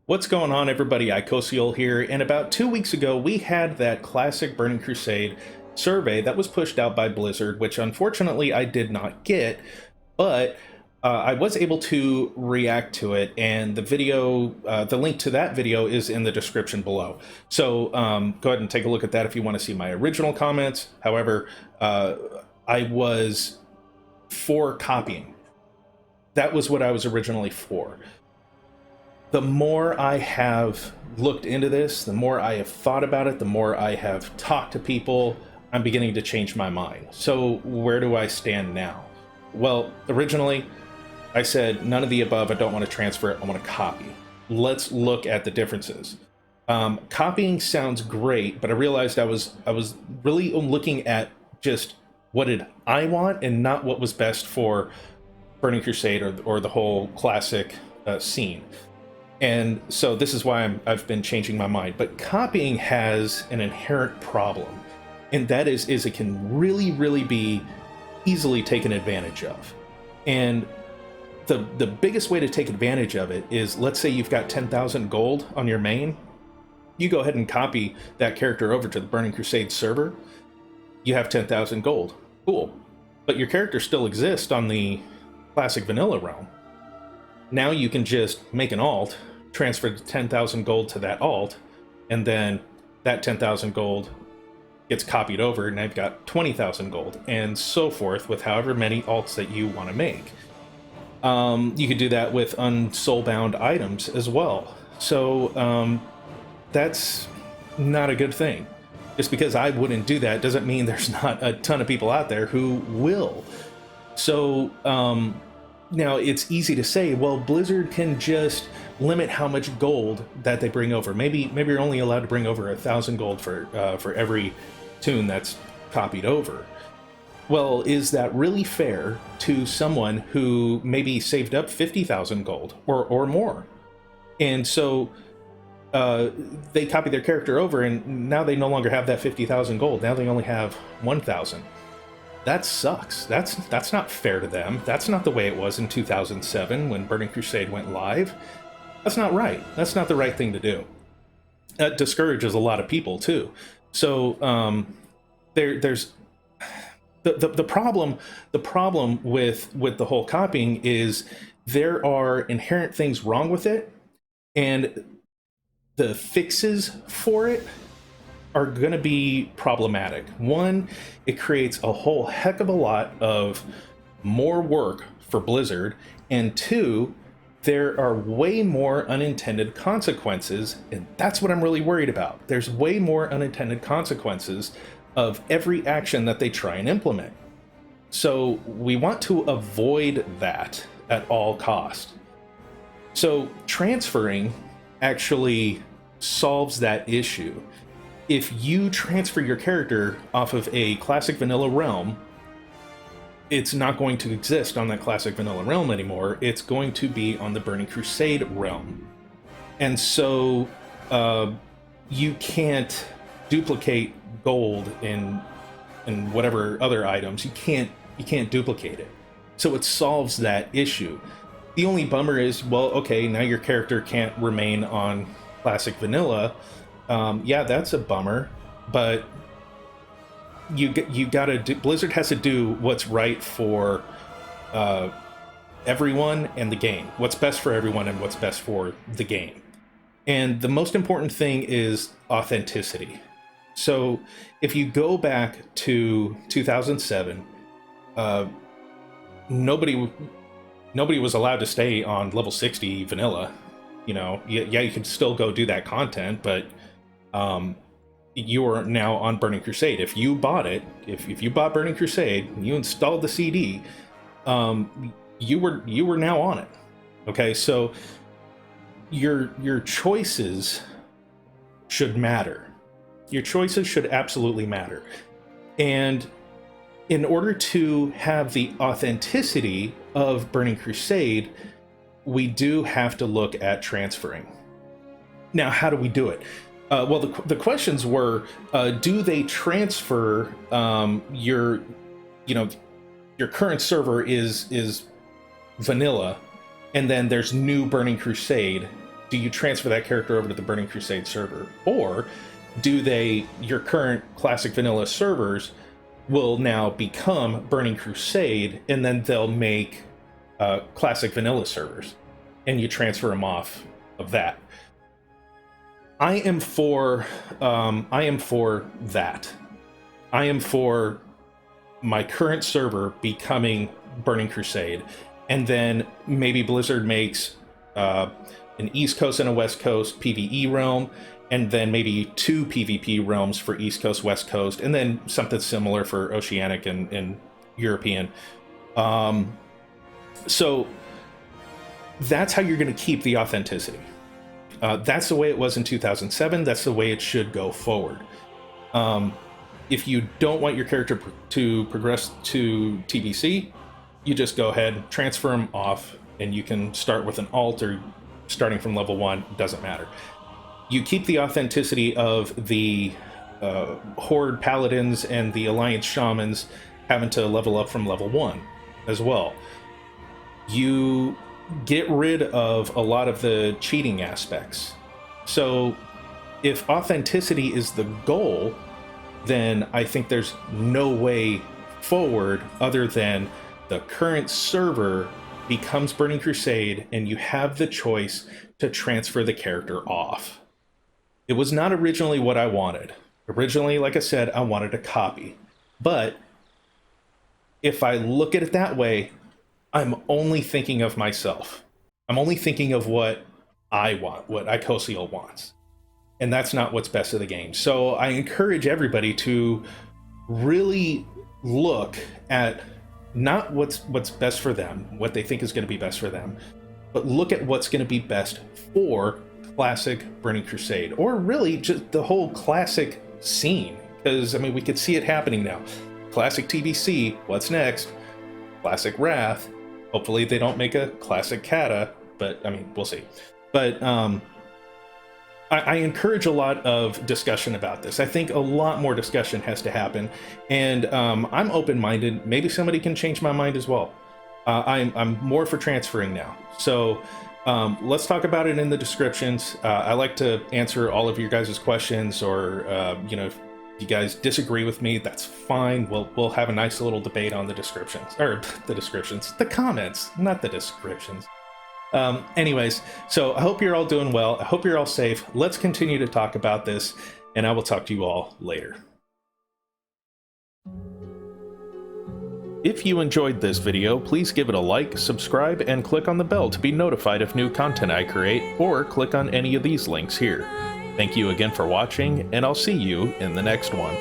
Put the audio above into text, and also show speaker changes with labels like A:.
A: What's going on, everybody? Icosiel here, and about 2 weeks ago we had that classic Burning Crusade survey that was pushed out by Blizzard, which unfortunately I did not get, but I was able to react to it, and the video, the link to that video is in the description below. So go ahead and take a look at that if you want to see my original comments. However, I was for copying. That was what I was originally for. The more I have looked into this, the more I have thought about it, the more I have talked to people, I'm beginning to change my mind. So where do I stand now? Well, originally, I said none of the above. I don't want to transfer it. I want to copy. Let's look at the differences. Copying sounds great, but I realized I was really looking at just what did I want and not what was best for Burning Crusade or the whole classic scene. And so this is why I've been changing my mind. But copying has an inherent problem, and that is it can really be easily taken advantage of. And the biggest way to take advantage of it is, let's say you've got 10,000 gold on your main. You go ahead and copy that character over to the Burning Crusade server. You have 10,000 gold. Cool. But your character still exists on the classic vanilla realm. Now you can just make an alt, transfer 10,000 gold to that alt, and then that 10,000 gold gets copied over, and I've got 20,000 gold, and so forth with however many alts that you want to make. You could do that with unsoulbound items as well. So that's not a good thing. Just because I wouldn't do that doesn't mean there's not a ton of people out there who will. So now, it's easy to say, well, Blizzard can just limit how much gold that they bring over. Maybe you're only allowed to bring over 1,000 gold for every tune that's copied over. Well, is that really fair to someone who maybe saved up 50,000 gold or more? And so they copy their character over, and now they no longer have that 50,000 gold. Now they only have 1,000. That sucks. That's not fair to them. That's not the way it was in 2007 when Burning Crusade went live. That's not right. That's not the right thing to do. That discourages a lot of people too. So there's the problem. The problem with the whole copying is there are inherent things wrong with it, and the fixes for it are going to be problematic. One, it creates a whole heck of a lot of more work for Blizzard, and two, there are way more unintended consequences, and that's what I'm really worried about. There's way more unintended consequences of every action that they try and implement. So we want to avoid that at all cost. So transferring actually solves that issue. If you transfer your character off of a classic vanilla realm, it's not going to exist on that classic vanilla realm anymore. It's going to be on the Burning Crusade realm. And so you can't duplicate gold in whatever other items. You can't duplicate it. So it solves that issue. The only bummer is, well, okay, now your character can't remain on classic vanilla. Yeah, that's a bummer, but you gotta do, Blizzard has to do what's right for everyone and the game. What's best for everyone and what's best for the game. And the most important thing is authenticity. So if you go back to 2007, nobody was allowed to stay on level 60 vanilla. You know, yeah, you can still go do that content, but you are now on Burning Crusade. If you bought it, if you bought Burning Crusade and you installed the CD, you were now on it. Okay, so your choices should matter. Your choices should absolutely matter. And in order to have the authenticity of Burning Crusade, we do have to look at transferring. Now, how do we do it? Well, the questions were, do they transfer your current server is vanilla, and then there's new Burning Crusade, do you transfer that character over to the Burning Crusade server? Or do your current Classic Vanilla servers will now become Burning Crusade, and then they'll make Classic Vanilla servers, and you transfer them off of that. I am for that. I am for my current server becoming Burning Crusade, and then maybe Blizzard makes an East Coast and a West Coast PvE realm, and then maybe 2 PvP realms for East Coast, West Coast, and then something similar for Oceanic and European. So that's how you're going to keep the authenticity. That's the way it was in 2007. That's the way it should go forward. If you don't want your character to progress to TBC, you just go ahead, transfer them off, and you can start with an alt or starting from level 1, doesn't matter. You keep the authenticity of the Horde Paladins and the Alliance Shamans having to level up from level 1 as well. You get rid of a lot of the cheating aspects. So if authenticity is the goal, then I think there's no way forward other than the current server becomes Burning Crusade and you have the choice to transfer the character off. It was not originally what I wanted. Originally, like I said, I wanted a copy. But if I look at it that way, I'm only thinking of myself. I'm only thinking of what I want, what Icosiel wants. And that's not what's best of the game. So I encourage everybody to really look at not what's best for them, what they think is going to be best for them, but look at what's going to be best for Classic Burning Crusade, or really just the whole Classic scene. Because, I mean, we could see it happening now. Classic TBC, what's next? Classic Wrath. Hopefully they don't make a Classic Kata, but, I mean, we'll see. But, I encourage a lot of discussion about this. I think a lot more discussion has to happen, and I'm open-minded. Maybe somebody can change my mind as well. I'm more for transferring now. So let's talk about it in the descriptions. I like to answer all of your guys' questions, or if you guys disagree with me, that's fine. We'll have a nice little debate on the descriptions, or the comments, not the descriptions. Anyways, so I hope you're all doing well. I hope you're all safe. Let's continue to talk about this, and I will talk to you all later. If you enjoyed this video, please give it a like, subscribe, and click on the bell to be notified of new content I create, or click on any of these links here. Thank you again for watching, and I'll see you in the next one.